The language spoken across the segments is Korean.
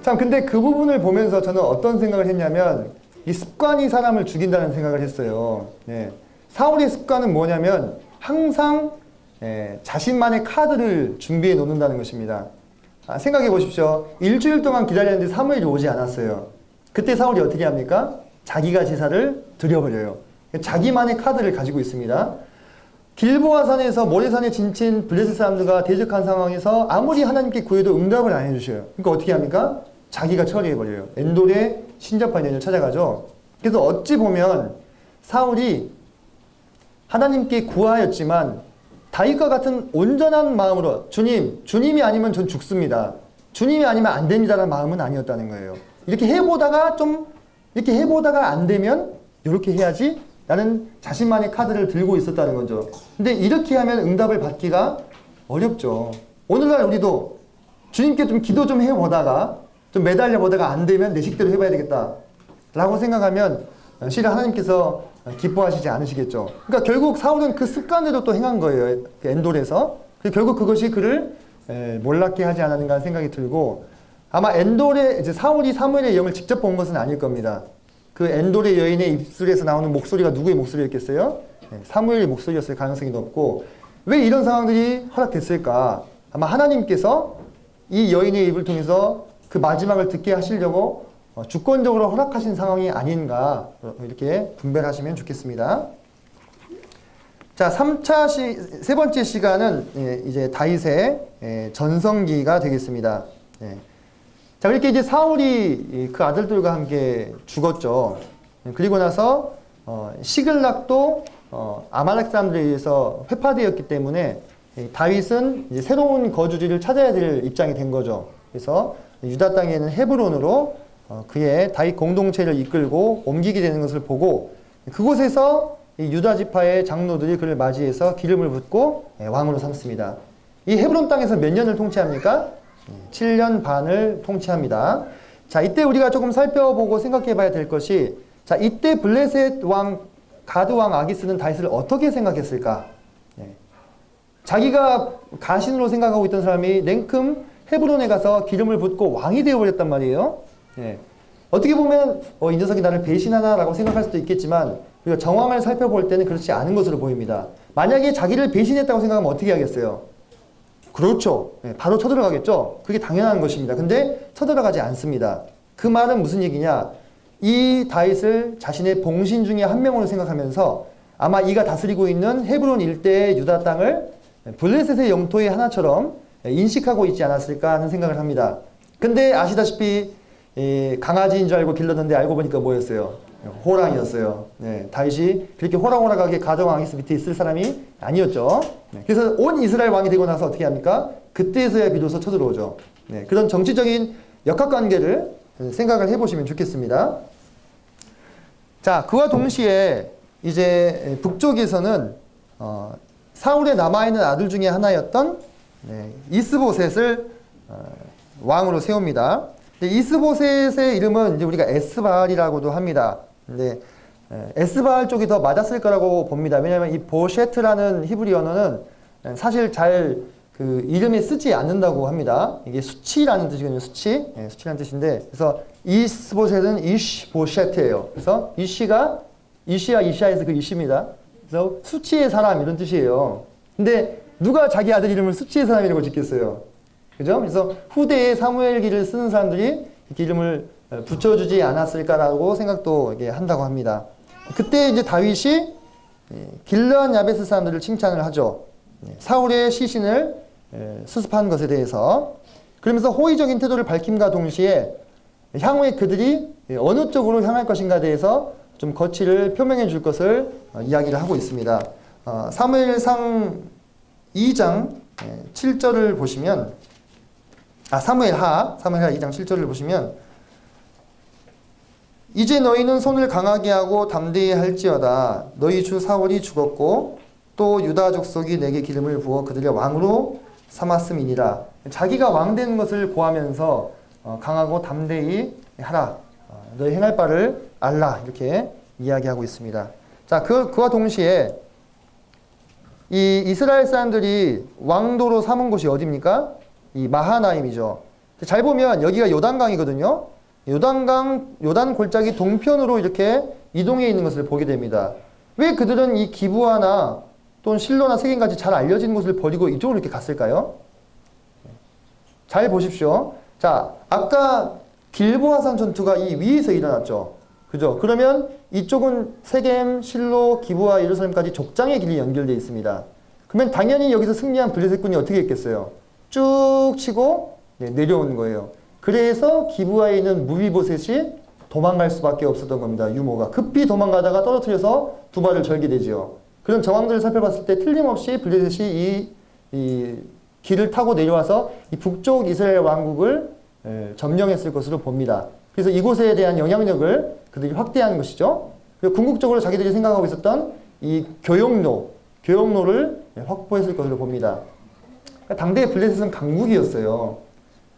참 근데 그 부분을 보면서 저는 어떤 생각을 했냐면 이 습관이 사람을 죽인다는 생각을 했어요. 네. 사울의 습관은 뭐냐면 항상 자신만의 카드를 준비해 놓는다는 것입니다. 생각해 보십시오. 일주일 동안 기다렸는데 사무엘이 오지 않았어요. 그때 사울이 어떻게 합니까? 자기가 제사를 드려버려요. 자기만의 카드를 가지고 있습니다. 길보아산에서 모래산에 지친 블레셋 사람들과 대적한 상황에서 아무리 하나님께 구해도 응답을 안 해주셔요. 그러니까 어떻게 합니까? 자기가 처리해버려요. 엔돌의 신접한 여인을 찾아가죠. 그래서 어찌 보면 사울이 하나님께 구하였지만 다윗과 같은 온전한 마음으로 주님이 아니면 전 죽습니다. 주님이 아니면 안 됩니다라는 마음은 아니었다는 거예요. 이렇게 해보다가 안 되면 이렇게 해야지 라는 자신만의 카드를 들고 있었다는 거죠. 근데 이렇게 하면 응답을 받기가 어렵죠. 오늘날 우리도 주님께 좀 기도 좀 해보다가 좀 매달려 보다가 안 되면 내 식대로 해봐야 되겠다 라고 생각하면 실은 하나님께서 기뻐하시지 않으시겠죠. 그러니까 결국 사울은 그 습관대로 또 행한 거예요. 엔돌에서. 결국 그것이 그를 몰락게 하지 않았는가 하는 생각이 들고, 아마 엔돌의 이제 사울이 사무엘의 영을 직접 본 것은 아닐 겁니다. 그 엔돌의 여인의 입술에서 나오는 목소리가 누구의 목소리였겠어요? 사무엘의 목소리였을 가능성이 높고, 왜 이런 상황들이 허락됐을까? 아마 하나님께서 이 여인의 입을 통해서 그 마지막을 듣게 하시려고 주권적으로 허락하신 상황이 아닌가, 이렇게 분별하시면 좋겠습니다. 자, 세 번째 시간은 이제 다윗의 전성기가 되겠습니다. 자, 그렇게 이제 사울이 그 아들들과 함께 죽었죠. 그리고 나서 시글락도 아말렉 사람들에 의해서 회파되었기 때문에 다윗은 이제 새로운 거주지를 찾아야 될 입장이 된 거죠. 그래서 유다 땅에 있는 헤브론으로 그의 다윗 공동체를 이끌고 옮기게 되는 것을 보고, 그곳에서 이 유다 지파의 장로들이 그를 맞이해서 기름을 붓고 왕으로 삼습니다. 이 헤브론 땅에서 몇 년을 통치합니까? 7년 반을 통치합니다. 자, 이때 우리가 조금 살펴보고 생각해 봐야 될 것이, 자, 이때 블레셋 왕, 가드 왕 아기스는 다윗을 어떻게 생각했을까? 자기가 가신으로 생각하고 있던 사람이 냉큼 헤브론에 가서 기름을 붓고 왕이 되어버렸단 말이에요. 어떻게 보면 이 녀석이 나를 배신하나 라고 생각할 수도 있겠지만, 우리가 정황을 살펴볼 때는 그렇지 않은 것으로 보입니다. 만약에 자기를 배신했다고 생각하면 어떻게 하겠어요? 그렇죠. 바로 쳐들어가겠죠. 그게 당연한 것입니다. 근데 쳐들어가지 않습니다. 그 말은 무슨 얘기냐? 이 다윗을 자신의 봉신 중에 한 명으로 생각하면서 아마 이가 다스리고 있는 헤브론 일대의 유다 땅을 블레셋의 영토의 하나처럼 인식하고 있지 않았을까 하는 생각을 합니다. 근데 아시다시피 강아지인 줄 알고 길렀는데 알고 보니까 뭐였어요? 호랑이였어요. 다윗이 그렇게 호랑호랑하게 가정 아기스 밑에 있을 사람이 아니었죠. 그래서 온 이스라엘 왕이 되고 나서 어떻게 합니까? 그때서야 비로소 쳐들어오죠. 그런 정치적인 역학관계를 생각을 해보시면 좋겠습니다. 자, 그와 동시에 이제 북쪽에서는 사울의 남아있는 아들 중에 하나였던 이스보셋을 왕으로 세웁니다. 이스보셋의 이름은 이제 우리가 에스바알이라고도 합니다. 근데 에스바알 쪽이 더 맞았을 거라고 봅니다. 왜냐하면 이 보셰트라는 히브리 언어는 사실 잘 그 이름에 쓰지 않는다고 합니다. 이게 수치라는 뜻이거든요. 수치라는 뜻인데, 그래서 이스보셋은 이시보셰트예요. 그래서 이시가 이시아에서 그 이시입니다. 그래서 수치의 사람 이런 뜻이에요. 근데 누가 자기 아들 이름을 수치의 사람이라고 짓겠어요? 그죠? 그래서 후대에 사무엘기를 쓰는 사람들이 이렇게 이름을 붙여주지 않았을까라고 생각도 한다고 합니다. 그때 이제 다윗이 길르앗 야베스 사람들을 칭찬을 하죠. 사울의 시신을 수습한 것에 대해서. 그러면서 호의적인 태도를 밝힘과 동시에 향후에 그들이 어느 쪽으로 향할 것인가에 대해서 좀 거취를 표명해 줄 것을 이야기를 하고 있습니다. 사무엘상 2장 7절을 보시면, 사무엘하 2장 7절을 보시면, 이제 너희는 손을 강하게 하고 담대히 할지어다. 너희 주 사울이 죽었고 또 유다 족속이 내게 기름을 부어 그들의 왕으로 삼았음이니라. 자기가 왕 되는 것을 고하면서 강하고 담대히 하라. 너희 행할 바를 알라. 이렇게 이야기하고 있습니다. 자, 그와 동시에 이 이스라엘 사람들이 왕도로 삼은 곳이 어디입니까? 이 마하나임이죠. 잘 보면 여기가 요단강이거든요. 요단 골짜기 동편으로 이렇게 이동해 있는 것을 보게 됩니다. 왜 그들은 이 기브아나 또는 실로나 세겜같이 잘 알려진 곳을 버리고 이쪽으로 이렇게 갔을까요? 잘 보십시오. 자, 아까 길보아산 전투가 이 위에서 일어났죠. 그죠? 그러면 이쪽은 세겜, 실로, 기브아, 예루살렘까지 족장의 길이 연결되어 있습니다. 그러면 당연히 여기서 승리한 블레셋군이 어떻게 했겠어요? 쭉 치고 내려오는 거예요. 그래서 기브아에 있는 무비보셋이 도망갈 수밖에 없었던 겁니다. 유모가 급히 도망가다가 떨어뜨려서 두 발을 절게 되죠. 그런 정황들을 살펴봤을 때 틀림없이 블레셋이 이 길을 타고 내려와서 이 북쪽 이스라엘 왕국을 점령했을 것으로 봅니다. 그래서 이곳에 대한 영향력을 그들이 확대하는 것이죠. 그리고 궁극적으로 자기들이 생각하고 있었던 이 교역로를 확보했을 것으로 봅니다. 그러니까 당대의 블레셋은 강국이었어요.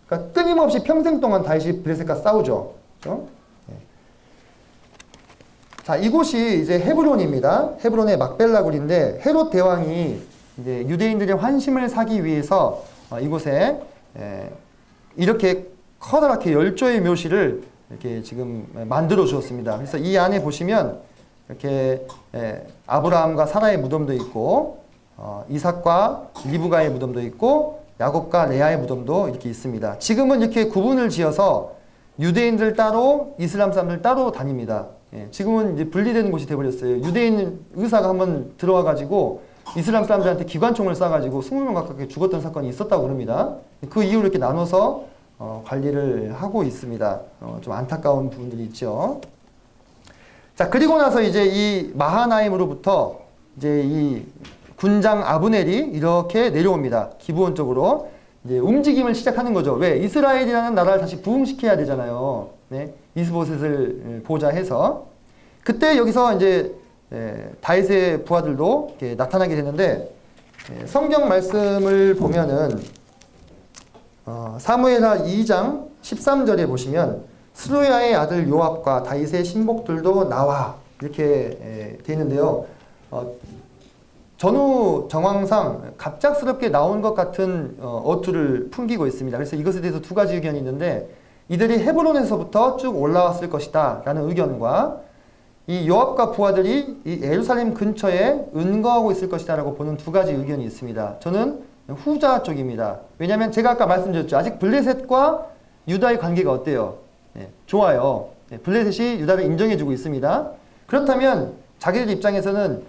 그러니까 끊임없이 평생 동안 다윗이 블레셋과 싸우죠. 그렇죠? 자, 이곳이 이제 헤브론입니다. 헤브론의 막벨라굴인데 헤롯 대왕이 이제 유대인들의 환심을 사기 위해서 이곳에 이렇게 커다랗게 10조의 묘실을 이렇게 지금 만들어 주었습니다. 그래서 이 안에 보시면 이렇게 아브라함과 사라의 무덤도 있고 이삭과 리브가의 무덤도 있고 야곱과 레아의 무덤도 이렇게 있습니다. 지금은 이렇게 구분을 지어서 유대인들 따로 이슬람 사람들 따로 다닙니다. 지금은 이제 분리되는 곳이 되어버렸어요. 유대인 의사가 한번 들어와가지고 이슬람 사람들한테 기관총을 쏴가지고 20명 가깝게 죽었던 사건이 있었다고 그럽니다. 그 이후로 이렇게 나눠서 관리를 하고 있습니다. 좀 안타까운 부분들이 있죠. 자, 그리고 나서 이제 이 마하나임으로부터 이제 이 군장 아브넬이 이렇게 내려옵니다. 기브온 쪽으로 이제 움직임을 시작하는 거죠. 왜? 이스라엘이라는 나라를 다시 부흥시켜야 되잖아요. 네? 이스보셋을 보좌해서 그때 여기서 이제 다윗의 부하들도 이렇게 나타나게 되는데 성경 말씀을 보면은 사무엘하 2장 13절에 보시면 스루야의 아들 요압과 다윗의 신복들도 나와 이렇게 되어 있는데요. 전후 정황상 갑작스럽게 나온 것 같은 어투를 풍기고 있습니다. 그래서 이것에 대해서 두 가지 의견이 있는데 이들이 헤브론에서부터 쭉 올라왔을 것이다 라는 의견과 이 요압과 부하들이 이 예루살렘 근처에 은거하고 있을 것이다 라고 보는 두 가지 의견이 있습니다. 저는 후자 쪽입니다. 왜냐하면 제가 아까 말씀드렸죠. 아직 블레셋과 유다의 관계가 어때요? 좋아요. 블레셋이 유다를 인정해주고 있습니다. 그렇다면 자기들 입장에서는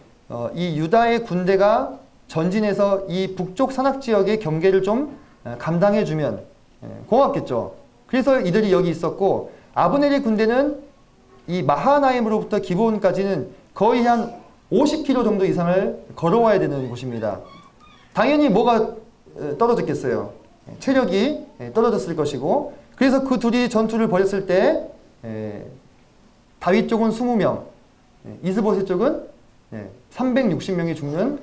이 유다의 군대가 전진해서 이 북쪽 산악지역의 경계를 좀 감당해주면 고맙겠죠. 그래서 이들이 여기 있었고 아브넬의 군대는 이 마하나임으로부터 기브온까지는 거의 한 50km 정도 이상을 걸어와야 되는 곳입니다. 당연히 뭐가 떨어졌겠어요? 체력이 떨어졌을 것이고 그래서 그 둘이 전투를 벌였을 때 다윗 쪽은 20명, 이스보셋 쪽은 360명이 죽는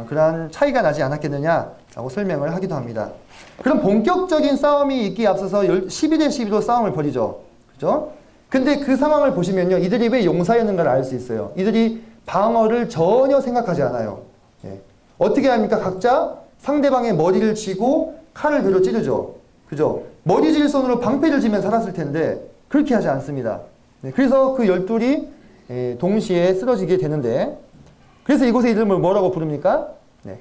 그러한 차이가 나지 않았겠느냐라고 설명을 하기도 합니다. 그럼 본격적인 싸움이 있기에 앞서서 12대 12로 싸움을 벌이죠. 그죠? 근데 그 상황을 보시면요. 이들이 왜 용사였는가를 알 수 있어요. 이들이 방어를 전혀 생각하지 않아요. 어떻게 합니까? 각자 상대방의 머리를 치고 칼을 배로 찌르죠. 그죠? 머리 질 손으로 방패를 지면 살았을 텐데 그렇게 하지 않습니다. 그래서 그 12이 동시에 쓰러지게 되는데 그래서 이곳의 이름을 뭐라고 부릅니까?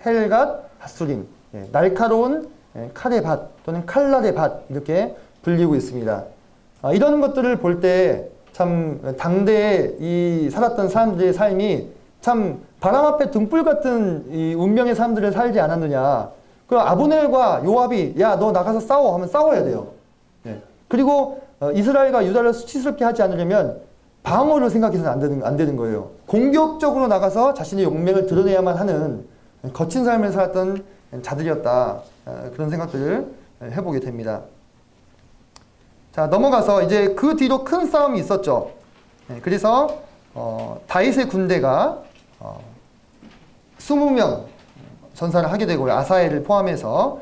헬갓 하수림, 날카로운 칼의 밭 또는 칼날의 밭 이렇게 불리고 있습니다. 이런 것들을 볼 때 참 당대에 이 살았던 사람들의 삶이 참 바람 앞에 등불 같은 이 운명의 사람들을 살지 않았느냐. 그 아브넬과 요압이 야 너 나가서 싸워 하면 싸워야 돼요. 그리고 이스라엘과 유다를 수치스럽게 하지 않으려면 방어를 생각해서는 안 되는 거예요. 공격적으로 나가서 자신의 용맹을 드러내야만 하는 거친 삶을 살았던 자들이었다. 그런 생각들을 해보게 됩니다. 자, 넘어가서 이제 그 뒤로 큰 싸움이 있었죠. 그래서 다윗의 군대가 20명 전사를 하게 되고요. 아사엘을 포함해서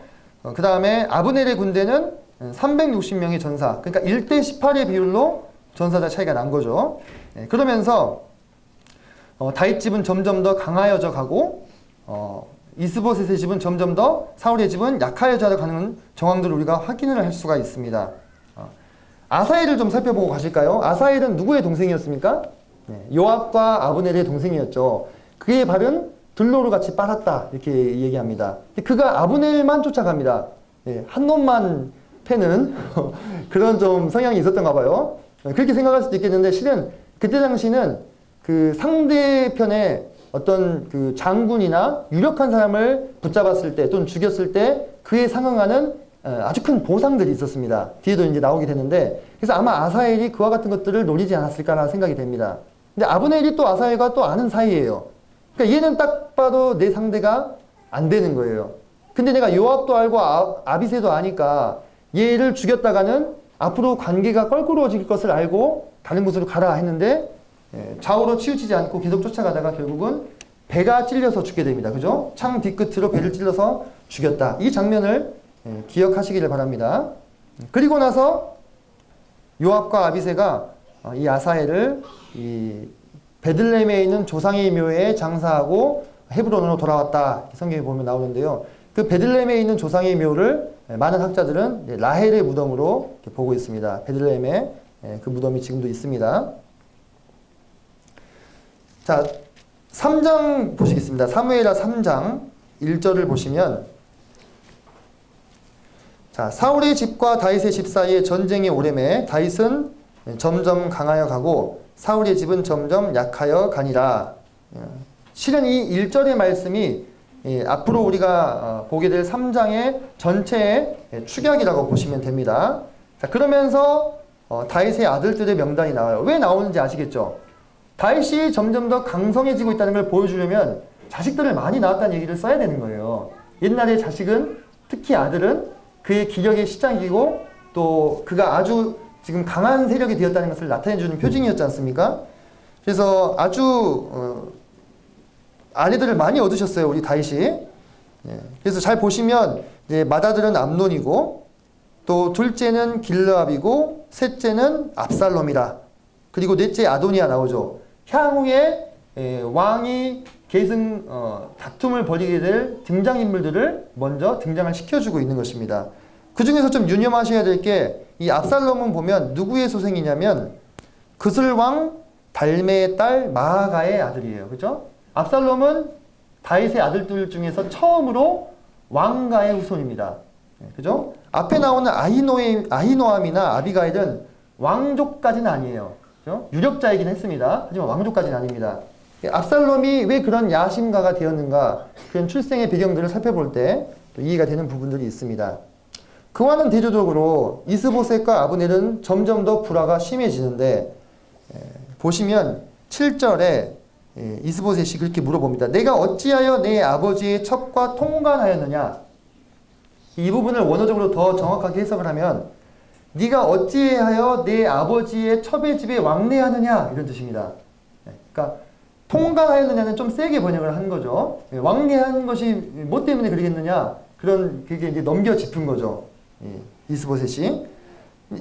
그 다음에 아브넬의 군대는 360명의 전사, 그러니까 1대 18의 비율로 전사자 차이가 난 거죠. 그러면서 다윗 집은 점점 더 강하여져 가고 이스보셋의 집은 점점 더 사울의 집은 약하여져 가는 정황들을 우리가 확인을 할 수가 있습니다. 아사엘을 좀 살펴보고 가실까요? 아사엘은 누구의 동생이었습니까? 네, 요압과 아브넬의 동생이었죠. 그의 발은 들로를 같이 빨았다 이렇게 얘기합니다. 그가 아브넬만 쫓아갑니다. 네, 한 놈만 패는 그런 좀 성향이 있었던가 봐요. 그렇게 생각할 수도 있겠는데 실은 그때 당시는 그 상대편의 어떤 그 장군이나 유력한 사람을 붙잡았을 때 또는 죽였을 때 그에 상응하는 아주 큰 보상들이 있었습니다. 뒤에도 이제 나오게 되는데 그래서 아마 아사엘이 그와 같은 것들을 노리지 않았을까라는 생각이 됩니다. 근데 아브넬이 또 아사엘과 또 아는 사이예요. 그러니까 얘는 딱 봐도 내 상대가 안 되는 거예요. 근데 내가 요압도 알고 아비새도 아니까 얘를 죽였다가는 앞으로 관계가 껄끄러워질 것을 알고 다른 곳으로 가라 했는데 좌우로 치우치지 않고 계속 쫓아가다가 결국은 배가 찔려서 죽게 됩니다. 그죠? 창 뒤끝으로 배를 찔러서 죽였다. 이 장면을 기억하시기를 바랍니다. 그리고 나서 요압과 아비새가 이 아사엘을 이 베들레헴에 있는 조상의 묘에 장사하고 헤브론으로 돌아왔다. 성경에 보면 나오는데요. 그 베들레헴에 있는 조상의 묘를 많은 학자들은 라헬의 무덤으로 보고 있습니다. 베들레헴에 그 무덤이 지금도 있습니다. 자, 3장 보시겠습니다. 사무엘하 3장 1절을 보시면 자, 사울의 집과 다윗의 집 사이에 전쟁이 오래매 다윗은 점점 강하여 가고 사울의 집은 점점 약하여 가니라. 실은 이 1절의 말씀이 앞으로 우리가 보게 될 3장의 전체의 축약이라고 보시면 됩니다. 자, 그러면서 다윗의 아들들의 명단이 나와요. 왜 나오는지 아시겠죠? 다윗이 점점 더 강성해지고 있다는 걸 보여주려면 자식들을 많이 낳았다는 얘기를 써야 되는 거예요. 옛날에 자식은, 특히 아들은 그의 기력의 시작이고 또 그가 아주 지금 강한 세력이 되었다는 것을 나타내주는 표징이었지 않습니까? 그래서 아주 아내들을 많이 얻으셨어요, 우리 다윗이. 그래서 잘 보시면 이제 맏아들은 암논이고 또 둘째는 길르압이고 셋째는 압살롬이라. 그리고 넷째 아도니아 나오죠. 향후에 왕이 계승 다툼을 벌이게 될 등장인물들을 먼저 등장을 시켜주고 있는 것입니다. 그 중에서 좀 유념하셔야 될 게 이 압살롬은 보면 누구의 소생이냐면 그슬왕 달메의 딸 마아가의 아들이에요. 그죠? 압살롬은 다윗의 아들들 중에서 처음으로 왕가의 후손입니다. 그죠? 앞에 나오는 아히노암이나 아비가일은 왕족까지는 아니에요. 그죠? 유력자이긴 했습니다. 하지만 왕족까지는 아닙니다. 압살롬이 왜 그런 야심가가 되었는가, 그런 출생의 배경들을 살펴볼 때 이해가 되는 부분들이 있습니다. 그와는 대조적으로 이스보셋과 아브넬은 점점 더 불화가 심해지는데 보시면 7절에 이스보셋이 그렇게 물어봅니다. 내가 어찌하여 내 아버지의 첩과 통관하였느냐? 이 부분을 원어적으로 더 정확하게 해석을 하면 네가 어찌하여 내 아버지의 첩의 집에 왕래하느냐 이런 뜻입니다. 그러니까 통관하였느냐는 좀 세게 번역을 한 거죠. 왕래한 것이 뭐 때문에 그러겠느냐, 그게 이제 넘겨 짚은 거죠. 이스보셋이.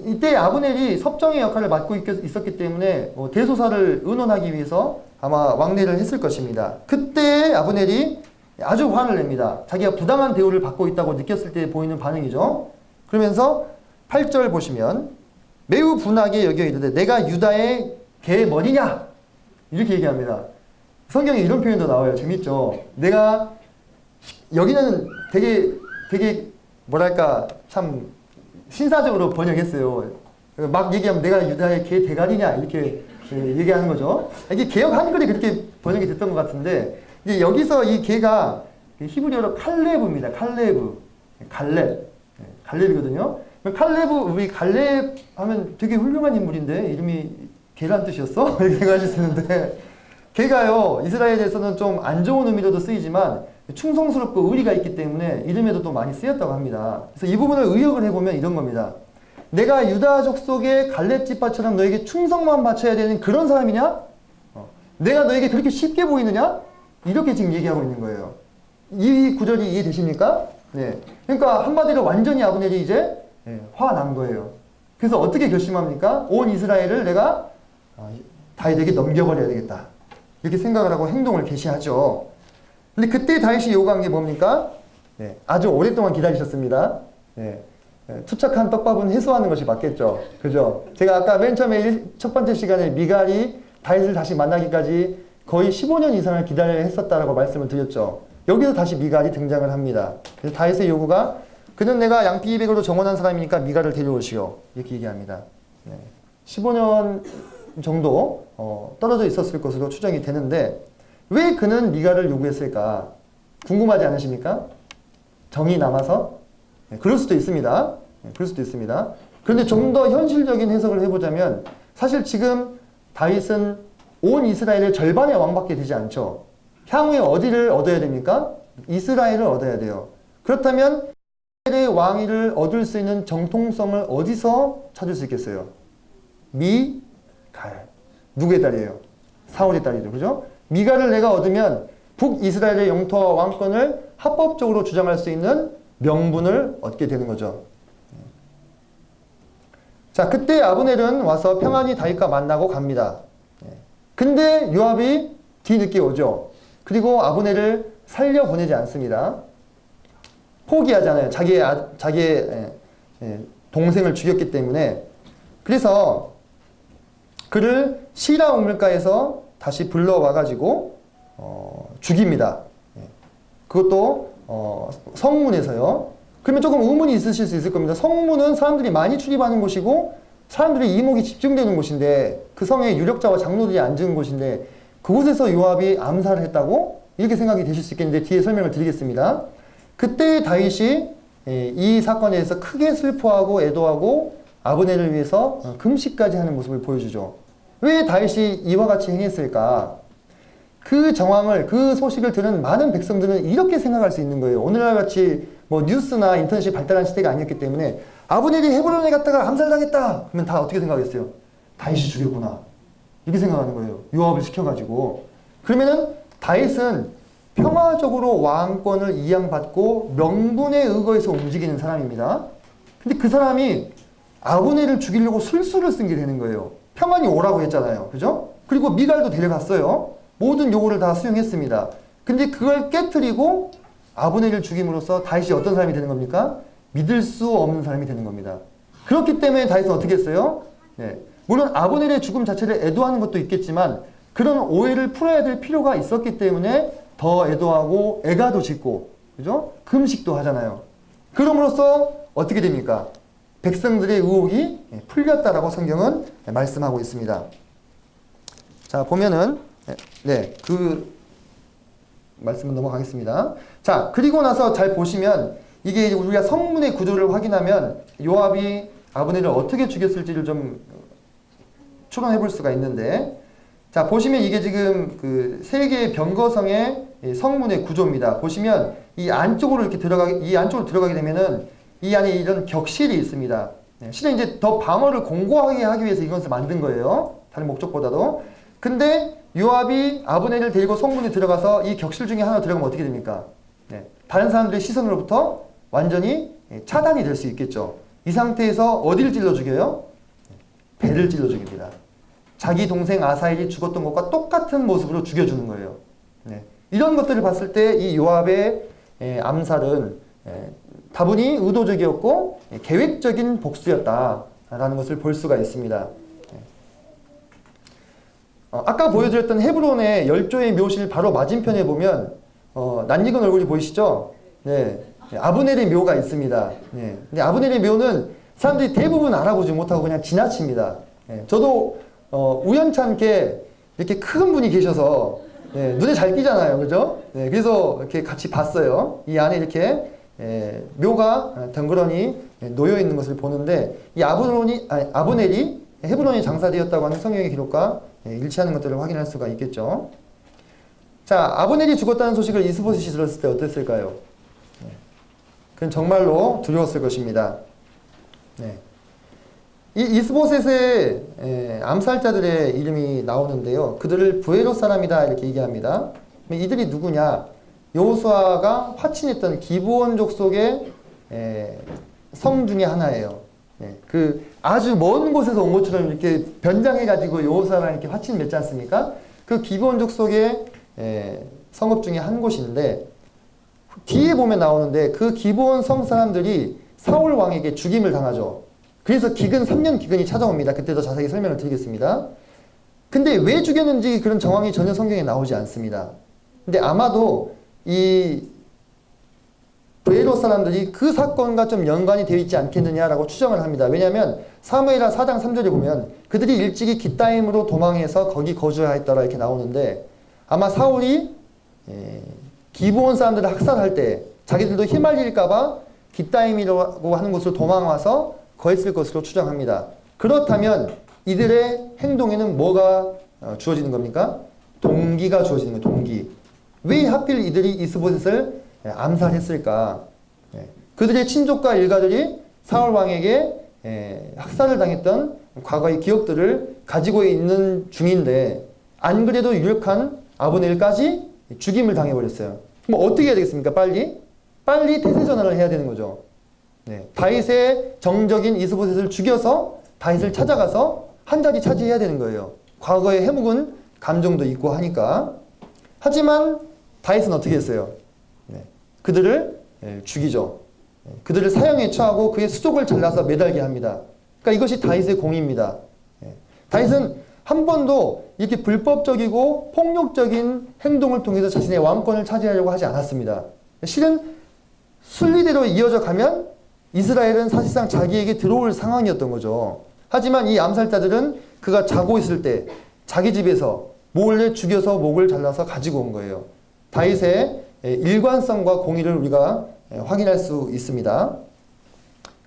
이때 아브넬이 섭정의 역할을 맡고 있었기 때문에 대소사를 의논하기 위해서 아마 왕래를 했을 것입니다. 그때 아브넬이 아주 화를 냅니다. 자기가 부당한 대우를 받고 있다고 느꼈을 때 보이는 반응이죠. 그러면서 8절 보시면 매우 분하게 여겨 이르되 내가 유다의 개 머리냐? 이렇게 얘기합니다. 성경에 이런 표현도 나와요. 재밌죠? 내가 여기는 되게 뭐랄까 참 신사적으로 번역했어요. 막 얘기하면 내가 유다의 개 대가리냐 이렇게 얘기하는 거죠. 이게 개역 한글이 그렇게 번역이 됐던 것 같은데 이제 여기서 이 개가 히브리어로 칼레브입니다. 갈렙이거든요. 우리 갈렙 하면 되게 훌륭한 인물인데 이름이 개란 뜻이었어? 이렇게 생각하실 수 있는데 개가요 이스라엘에서는 좀 안 좋은 의미로도 쓰이지만 충성스럽고 의리가 있기 때문에 이름에도 또 많이 쓰였다고 합니다. 그래서 이 부분을 의역을 해보면 이런 겁니다. 내가 유다 족속의 갈렙 지파처럼 너에게 충성만 바쳐야 되는 그런 사람이냐? 내가 너에게 그렇게 쉽게 보이느냐? 이렇게 지금 얘기하고 있는 거예요. 이 구절이 이해되십니까? 네. 그러니까 한마디로 완전히 아브넬이 이제 화난 거예요. 그래서 어떻게 결심합니까? 온 이스라엘을 내가 다윗에게 넘겨버려야 되겠다. 이렇게 생각을 하고 행동을 개시하죠. 근데 그때 다윗이 요구한 게 뭡니까? 네, 아주 오랫동안 기다리셨습니다. 네, 투척한 떡밥은 해소하는 것이 맞겠죠. 그죠? 제가 아까 맨 처음에 첫 번째 시간에 미갈이 다윗을 다시 만나기까지 거의 15년 이상을 기다려야 했었다라고 말씀을 드렸죠. 여기서 다시 미갈이 등장을 합니다. 그래서 다윗의 요구가 그는 내가 양피 200으로 정원한 사람이니까 미갈을 데려오시오. 이렇게 얘기합니다. 네, 15년 정도 떨어져 있었을 것으로 추정이 되는데 왜 그는 미갈을 요구했을까? 궁금하지 않으십니까? 정이 남아서? 네, 그럴 수도 있습니다. 네, 그럴 수도 있습니다. 그런데 좀 더 현실적인 해석을 해보자면 사실 지금 다윗은 온 이스라엘의 절반의 왕밖에 되지 않죠. 향후에 어디를 얻어야 됩니까? 이스라엘을 얻어야 돼요. 그렇다면 이스라엘의 왕위를 얻을 수 있는 정통성을 어디서 찾을 수 있겠어요? 미갈. 누구의 딸이에요? 사울의 딸이죠. 그죠? 미갈을 내가 얻으면 북이스라엘의 영토와 왕권을 합법적으로 주장할 수 있는 명분을 얻게 되는 거죠. 자, 그때 아브넬은 와서 평안히 다윗과 만나고 갑니다. 근데 요압이 뒤늦게 오죠. 그리고 아브넬을 살려보내지 않습니다. 포기하잖아요. 자기의 동생을 죽였기 때문에. 그래서 그를 시라 우물가에서 다시 불러와가지고 죽입니다. 그것도 성문에서요. 그러면 조금 의문이 있으실 수 있을 겁니다. 성문은 사람들이 많이 출입하는 곳이고 사람들의 이목이 집중되는 곳인데 그 성에 유력자와 장로들이 앉은 곳인데 그곳에서 요압이 암살을 했다고? 이렇게 생각이 되실 수 있겠는데 뒤에 설명을 드리겠습니다. 그때 다윗이 이 사건에 대해서 크게 슬퍼하고 애도하고 아브넬을 위해서 금식까지 하는 모습을 보여주죠. 왜 다윗이 이와 같이 행했을까? 그 정황을, 그 소식을 들은 많은 백성들은 이렇게 생각할 수 있는 거예요. 오늘날 같이 뭐 뉴스나 인터넷이 발달한 시대가 아니었기 때문에 아브넬이 헤브론에 갔다가 암살당했다! 그러면 다 어떻게 생각했어요? 다윗이 죽였구나. 이렇게 생각하는 거예요. 요압을 시켜가지고. 그러면은 다윗은 평화적으로 왕권을 이양받고 명분에 의거해서 움직이는 사람입니다. 근데 그 사람이 아브넬을 죽이려고 술수를 쓴 게 되는 거예요. 평안히 오라고 했잖아요. 그죠? 그리고 미갈도 데려갔어요. 모든 요구를 다 수용했습니다. 근데 그걸 깨트리고 아브넬을 죽임으로써 다윗이 어떤 사람이 되는 겁니까? 믿을 수 없는 사람이 되는 겁니다. 그렇기 때문에 다윗은 어떻게 했어요? 네. 물론 아브넬의 죽음 자체를 애도하는 것도 있겠지만 그런 오해를 풀어야 될 필요가 있었기 때문에 더 애도하고 애가도 짓고 그죠? 금식도 하잖아요. 그럼으로써 어떻게 됩니까? 백성들의 의혹이 풀렸다라고 성경은 말씀하고 있습니다. 자, 보면은 그 말씀은 넘어가겠습니다. 자, 그리고 나서 잘 보시면 이게 우리가 성문의 구조를 확인하면 요압이 아브넬을 어떻게 죽였을지를 좀 추론해 볼 수가 있는데 자, 보시면 이게 지금 그 세 개의 병거성의 성문의 구조입니다. 보시면 이 안쪽으로 들어가게 되면은 이 안에 이런 격실이 있습니다. 실은 이제 더 방어를 공고하게 하기 위해서 이것을 만든 거예요. 다른 목적보다도. 근데 요압이 아브넬을 데리고 성문에 들어가서 이 격실 중에 하나 들어가면 어떻게 됩니까? 다른 사람들의 시선으로부터 완전히 차단이 될 수 있겠죠. 이 상태에서 어디를 찔러 죽여요? 배를 찔러 죽입니다. 자기 동생 아사엘이 죽었던 것과 똑같은 모습으로 죽여주는 거예요. 이런 것들을 봤을 때 이 요압의 암살은 다분히 의도적이었고 계획적인 복수였다라는 것을 볼 수가 있습니다. 아까 보여드렸던 헤브론의 열조의 묘실 바로 맞은편에 보면 낯익은 얼굴이 보이시죠? 아브넬의 묘가 있습니다. 근데 아브넬의 묘는 사람들이 대부분 알아보지 못하고 그냥 지나칩니다. 저도 우연찮게 이렇게 큰 분이 계셔서 눈에 잘 띄잖아요. 그죠? 그래서 이렇게 같이 봤어요. 이 안에 이렇게 묘가 덩그러니 놓여 있는 것을 보는데 이 아브넬이 헤브론에 장사되었다고 하는 성경의 기록과 일치하는 것들을 확인할 수가 있겠죠. 자, 아브넬이 죽었다는 소식을 이스보셋이 들었을 때 어땠을까요? 그건 정말로 두려웠을 것입니다. 이 이스보셋의 암살자들의 이름이 나오는데요. 그들을 부에롯 사람이다 이렇게 얘기합니다. 이들이 누구냐? 여호수아가 화친했던 기브온 족속의 성 중에 하나예요. 그 아주 먼 곳에서 온 것처럼 이렇게 변장해가지고 여호수아랑 이렇게 화친 맺지 않습니까? 그 기브온 족속의 성읍 중에 한 곳인데 뒤에 보면 나오는데 그 기브온 성 사람들이 사울 왕에게 죽임을 당하죠. 그래서 3년 기근이 찾아옵니다. 그때 더 자세히 설명을 드리겠습니다. 근데 왜 죽였는지 그런 정황이 전혀 성경에 나오지 않습니다. 근데 아마도 이 브에로 사람들이 그 사건과 좀 연관이 되어 있지 않겠느냐라고 추정을 합니다. 왜냐하면 사무엘하 4장 3절에 보면 그들이 일찍이 깃다임으로 도망해서 거기 거주하였더라 이렇게 나오는데 아마 사울이 기브온 사람들을 학살할 때 자기들도 휘말릴까봐 깃다임이라고 하는 곳으로 도망와서 거했을 것으로 추정합니다. 그렇다면 이들의 행동에는 뭐가 주어지는 겁니까? 동기가 주어지는 거예요. 동기. 왜 하필 이들이 이스보셋을 암살했을까? 그들의 친족과 일가들이 사울 왕에게 학살을 당했던 과거의 기억들을 가지고 있는 중인데 안 그래도 유력한 아브넬까지 죽임을 당해버렸어요. 그럼 어떻게 해야 되겠습니까? 빨리 태세전환을 해야 되는 거죠. 다윗의 정적인 이스보셋을 죽여서 다윗을 찾아가서 한 자리 차지해야 되는 거예요. 과거의 해묵은 감정도 있고 하니까. 하지만 다윗은 어떻게 했어요? 그들을 죽이죠. 그들을 사형에 처하고 그의 수족을 잘라서 매달게 합니다. 그러니까 이것이 다윗의 공입니다. 다윗은 한 번도 이렇게 불법적이고 폭력적인 행동을 통해서 자신의 왕권을 차지하려고 하지 않았습니다. 실은 순리대로 이어져 가면 이스라엘은 사실상 자기에게 들어올 상황이었던 거죠. 하지만 이 암살자들은 그가 자고 있을 때 자기 집에서 몰래 죽여서 목을 잘라서 가지고 온 거예요. 다윗의 일관성과 공의를 우리가 확인할 수 있습니다.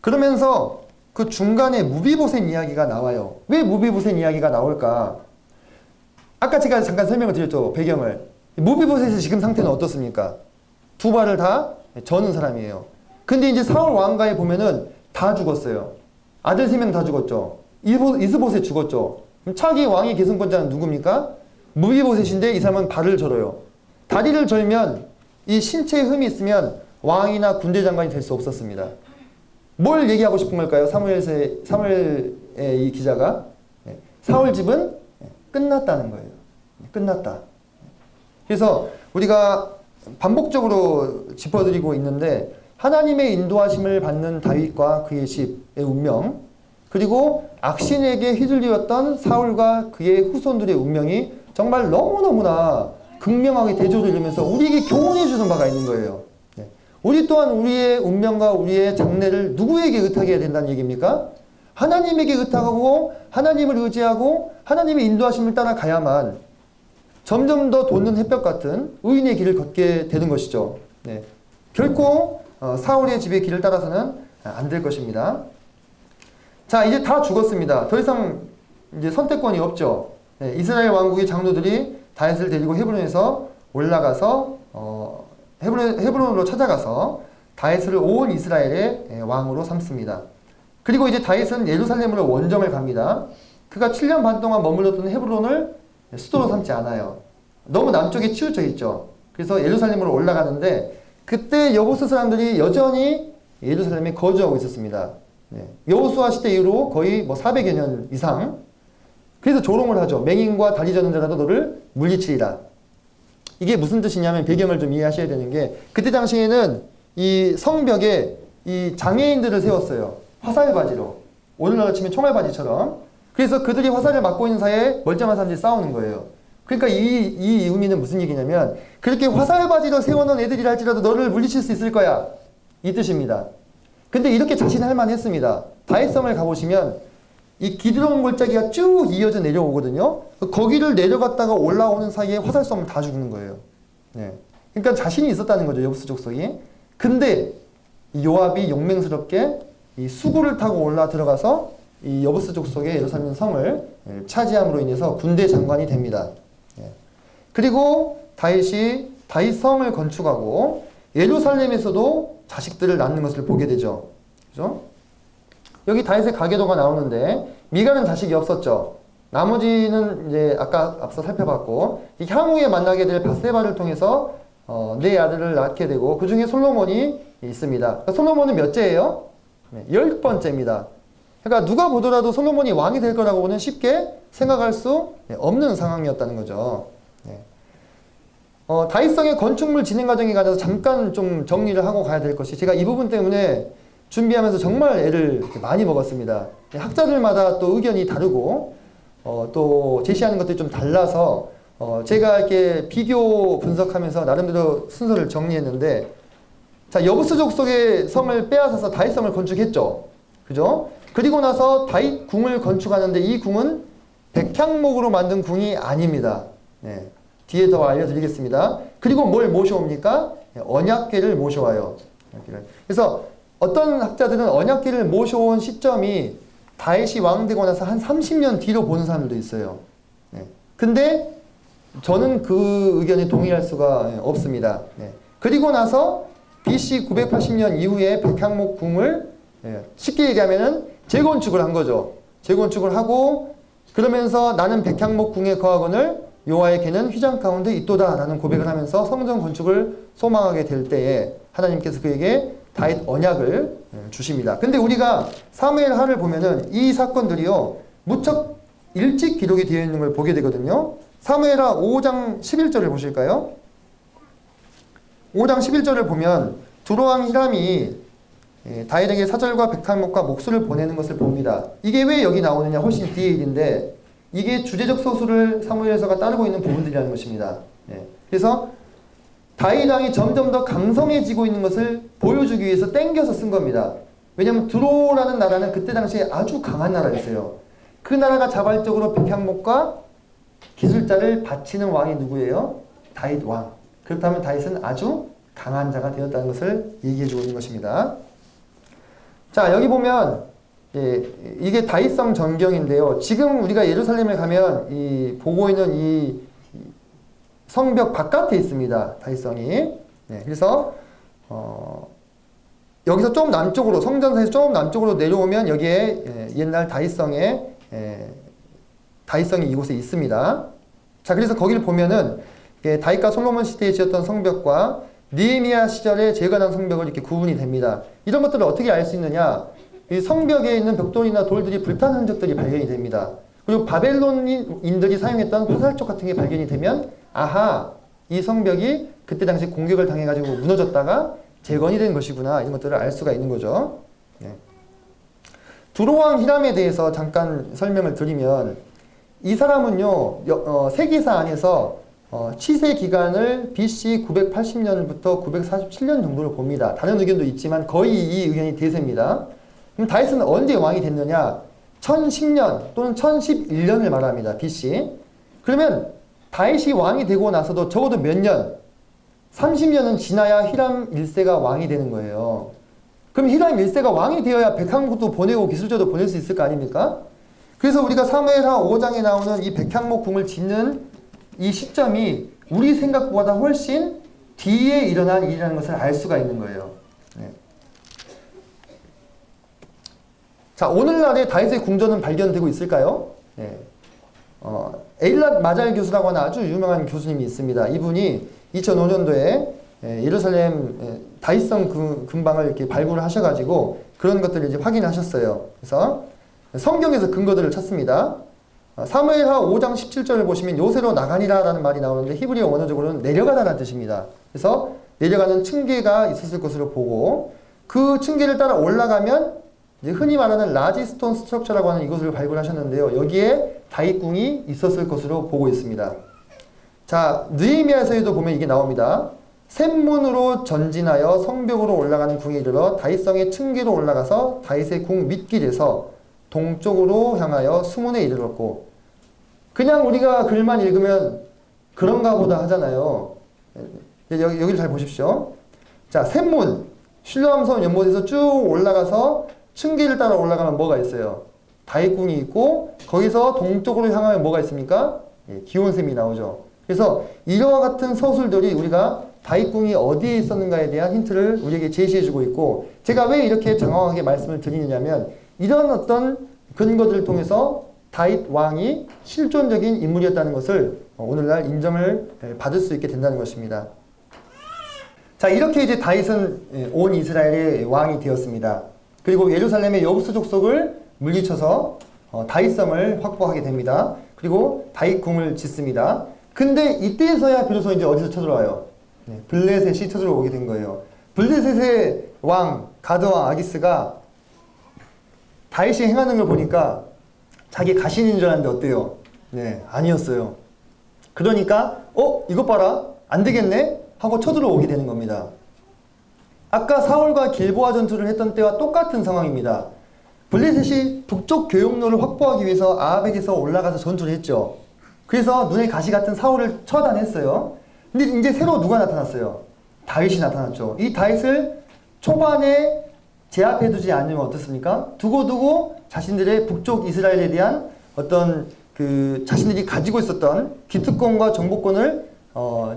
그러면서 그 중간에 무비보셋 이야기가 나와요. 왜 무비보셋 이야기가 나올까? 아까 제가 잠깐 설명을 드렸죠. 배경을. 무비보셋의 지금 상태는 어떻습니까? 두 발을 다 저는 사람이에요. 근데 이제 사울 왕가에 보면은 다 죽었어요. 아들 3명 다 죽었죠. 이스보셋 죽었죠. 그럼 차기 왕의 계승권자는 누굽니까? 무비보셋인데 이 사람은 발을 절어요. 다리를 절면 이 신체에 흠이 있으면 왕이나 군대 장관이 될 수 없었습니다. 뭘 얘기하고 싶은 걸까요? 사무엘의 이 기자가 사울 집은 끝났다는 거예요. 끝났다. 그래서 우리가 반복적으로 짚어드리고 있는데 하나님의 인도하심을 받는 다윗과 그의 집의 운명, 그리고 악신에게 휘둘리었던 사울과 그의 후손들의 운명이 정말 너무너무나 극명하게 대조를 이루면서 우리에게 교훈해 주는 바가 있는 거예요. 우리 또한 우리의 운명과 우리의 장래를 누구에게 의탁해야 된다는 얘기입니까? 하나님에게 의탁하고 하나님을 의지하고 하나님의 인도하심을 따라가야만 점점 더 돋는 햇볕 같은 의인의 길을 걷게 되는 것이죠. 결코 사울의 집의 길을 따라서는 안 될 것입니다. 자, 이제 다 죽었습니다. 더 이상 이제 선택권이 없죠. 이스라엘 왕국의 장로들이 다윗을 데리고 헤브론에서 올라가서 헤브론으로 찾아가서 다윗을 온 이스라엘의 왕으로 삼습니다. 그리고 이제 다윗은 예루살렘으로 원정을 갑니다. 그가 7년 반 동안 머물렀던 헤브론을 수도로 삼지 않아요. 너무 남쪽에 치우쳐 있죠. 그래서 예루살렘으로 올라가는데 그때 여부스 사람들이 여전히 예루살렘에 거주하고 있었습니다. 여호수아 시대 이후로 거의 400여 년 이상. 그래서 조롱을 하죠. 맹인과 다리 저는 자라도 너를 물리치리라. 이게 무슨 뜻이냐면 배경을 좀 이해하셔야 되는 게 그때 당시에는 이 성벽에 이 장애인들을 세웠어요. 화살바지로. 오늘날로 치면 총알바지처럼. 그래서 그들이 화살을 맞고 있는 사이에 멀쩡한 사람들이 싸우는 거예요. 그러니까 이 의미는 무슨 얘기냐면 그렇게 화살바지로 세워놓은 애들이라 할지라도 너를 물리칠 수 있을 거야. 이 뜻입니다. 근데 이렇게 자신할 만했습니다. 다윗성을 가보시면 이 기드론 골짜기가 쭉 이어져 내려오거든요. 거기를 내려갔다가 올라오는 사이에 화살 쏘면 다 죽는 거예요. 그러니까 자신이 있었다는 거죠. 여부스 족속이. 근데 요압이 용맹스럽게 이 수구를 타고 올라 들어가서 이 여부스 족속의 예루살렘 성을 차지함으로 인해서 군대 장관이 됩니다. 그리고 다윗이 다윗성을 건축하고 예루살렘에서도 자식들을 낳는 것을 보게 되죠. 그죠? 여기 다윗의 가계도가 나오는데 미가는 자식이 없었죠. 나머지는 이제 아까 앞서 살펴봤고 향후에 만나게 될 밧세바를 통해서 네 아들을 낳게 되고 그 중에 솔로몬이 있습니다. 그러니까 솔로몬은 몇째예요? 10번째입니다. 그러니까 누가 보더라도 솔로몬이 왕이 될 거라고는 쉽게 생각할 수 없는 상황이었다는 거죠. 다윗성의 건축물 진행 과정에 관해서 잠깐 좀 정리를 하고 가야 될 것이, 제가 이 부분 때문에 준비하면서 정말 애를 많이 먹었습니다. 학자들마다 또 의견이 다르고 또 제시하는 것들이 좀 달라서 제가 이렇게 비교 분석하면서 나름대로 순서를 정리했는데, 자, 여부스족 속의 성을 빼앗아서 다윗성을 건축했죠. 그죠? 그리고 나서 다윗 궁을 건축하는데 이 궁은 백향목으로 만든 궁이 아닙니다. 네. 뒤에 더 알려드리겠습니다. 그리고 뭘 모셔옵니까? 언약궤를 모셔와요. 그래서 어떤 학자들은 언약궤를 모셔온 시점이 다윗이 왕되고 나서 한 30년 뒤로 보는 사람들도 있어요. 네. 근데 저는 그 의견에 동의할 수가 없습니다. 네. 그리고 나서 BC 980년 이후에 백향목 궁을 쉽게 얘기하면은 재건축을 한 거죠. 재건축을 하고 그러면서 나는 백향목 궁에 거하거늘 여호와의 궤는 휘장 가운데 있도다 라는 고백을 하면서 성전 건축을 소망하게 될 때에 하나님께서 그에게 다윗 언약을 주십니다. 근데 우리가 사무엘하를 보면은 이 사건들이요 무척 일찍 기록이 되어 있는 걸 보게 되거든요. 사무엘하 5장 11절을 보실까요? 5장 11절을 보면 두로왕 히람이 다윗에게 사절과 백향목과 목수를 보내는 것을 봅니다. 이게 왜 여기 나오느냐, 훨씬 뒤에 일인데 이게 주제적 서술을 사무엘서가 따르고 있는 부분들이라는 것입니다. 그래서 다윗 왕이 점점 더 강성해지고 있는 것을 보여주기 위해서 땡겨서 쓴 겁니다. 왜냐하면 두로라는 나라는 그때 당시에 아주 강한 나라였어요. 그 나라가 자발적으로 백향목과 기술자를 바치는 왕이 누구예요? 다윗 왕. 그렇다면 다윗은 아주 강한 자가 되었다는 것을 얘기해주고 있는 것입니다. 자, 여기 보면 이게 다윗성 전경인데요. 지금 우리가 예루살렘에 가면 보고 있는 이 성벽 바깥에 있습니다. 다윗성이. 그래서 여기서 좀 남쪽으로, 성전사에서 좀 남쪽으로 내려오면 여기에 옛날 다윗성이 이곳에 있습니다. 자, 그래서 거기를 보면은 다윗과 솔로몬 시대에 지었던 성벽과 느헤미야 시절에 재건한 성벽을 이렇게 구분이 됩니다. 이런 것들을 어떻게 알 수 있느냐? 이 성벽에 있는 벽돌이나 돌들이 불탄 흔적들이 발견이 됩니다. 그리고 바벨론인들이 사용했던 화살촉 같은 게 발견이 되면 아하, 이 성벽이 그때 당시 공격을 당해가지고 무너졌다가 재건이 된 것이구나, 이런 것들을 알 수가 있는 거죠. 두로왕 히람에 대해서 잠깐 설명을 드리면 이 사람은요 세기사 안에서 치세 기간을 BC 980년부터 947년 정도를 봅니다. 다른 의견도 있지만 거의 이 의견이 대세입니다. 그럼 다윗은 언제 왕이 됐느냐? 1010년 또는 1011년을 말합니다. BC. 그러면 다윗이 왕이 되고 나서도 적어도 몇 년? 30년은 지나야 히람 1세가 왕이 되는 거예요. 그럼 히람 1세가 왕이 되어야 백향목도 보내고 기술자도 보낼 수 있을 거 아닙니까? 그래서 우리가 사무엘하 5장에 나오는 이 백향목 궁을 짓는 이 시점이 우리 생각보다 훨씬 뒤에 일어난 일이라는 것을 알 수가 있는 거예요. 자, 오늘날의 다윗의 궁전은 발견되고 있을까요? 에일랏 마잘 교수라고 하는 아주 유명한 교수님이 있습니다. 이분이 2005년도에 예루살렘 다윗성 근방을 이렇게 발굴을 하셔가지고 그런 것들을 이제 확인하셨어요. 그래서 성경에서 근거들을 찾습니다. 사무엘하 5장 17절을 보시면 요새로 나가니라라는 말이 나오는데 히브리어 원어적으로는 내려가다라는 뜻입니다. 그래서 내려가는 층계가 있었을 것으로 보고 그 층계를 따라 올라가면 이제 흔히 말하는 라지스톤 스트럭처라고 하는 이것을 발굴하셨는데요. 여기에 다윗궁이 있었을 것으로 보고 있습니다. 자, 느헤미야서에도 보면 이게 나옵니다. 샘문으로 전진하여 성벽으로 올라가는 궁에 이르러 다윗성의 층계로 올라가서 다윗의 궁 밑길에서 동쪽으로 향하여 수문에 이르렀고, 그냥 우리가 글만 읽으면 그런가 보다 하잖아요. 여기를 잘 보십시오. 자, 샘문, 실로암성 연못에서 쭉 올라가서 층계를 따라 올라가면 뭐가 있어요? 다윗궁이 있고 거기서 동쪽으로 향하면 뭐가 있습니까? 기온샘이 나오죠. 그래서 이와 같은 서술들이 우리가 다윗궁이 어디에 있었는가에 대한 힌트를 우리에게 제시해주고 있고, 제가 왜 이렇게 장황하게 말씀을 드리느냐면 이런 어떤 근거들을 통해서 다윗 왕이 실존적인 인물이었다는 것을 오늘날 인정을 받을 수 있게 된다는 것입니다. 자, 이렇게 이제 다윗은 온 이스라엘의 왕이 되었습니다. 그리고 예루살렘의 여부스 족속을 물리쳐서 다윗성을 확보하게 됩니다. 그리고 다윗궁을 짓습니다. 근데 이때에서야 비로소 이제 어디서 쳐들어와요? 네, 블레셋이 쳐들어오게 된 거예요. 블레셋의 왕 가드왕 아기스가 다윗이 행하는 걸 보니까 자기 가신인 줄 알았는데 어때요? 네, 아니었어요. 그러니까 이것 봐라, 안 되겠네 하고 쳐들어오게 되는 겁니다. 아까 사울과 길보아 전투를 했던 때와 똑같은 상황입니다. 블레셋이 북쪽 교역로를 확보하기 위해서 아합에게서 올라가서 전투를 했죠. 그래서 눈에 가시 같은 사울을 처단했어요. 근데 이제 새로 누가 나타났어요? 다윗이 나타났죠. 이 다윗을 초반에 제압해두지 않으면 어떻습니까? 두고두고 자신들의 북쪽 이스라엘에 대한 어떤 자신들이 가지고 있었던 기득권과 정보권을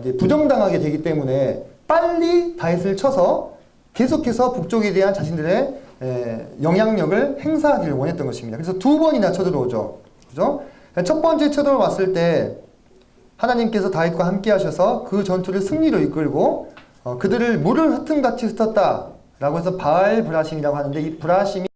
이제 부정당하게 되기 때문에 빨리 다윗을 쳐서 계속해서 북쪽에 대한 자신들의 영향력을 행사하기를 원했던 것입니다. 그래서 두 번이나 쳐들어오죠. 그죠? 첫 번째 쳐들어왔을 때 하나님께서 다윗과 함께 하셔서 그 전투를 승리로 이끌고 그들을 물을 흩음같이 흩었다 라고 해서 바알 브라심이라고 하는데, 이 브라심이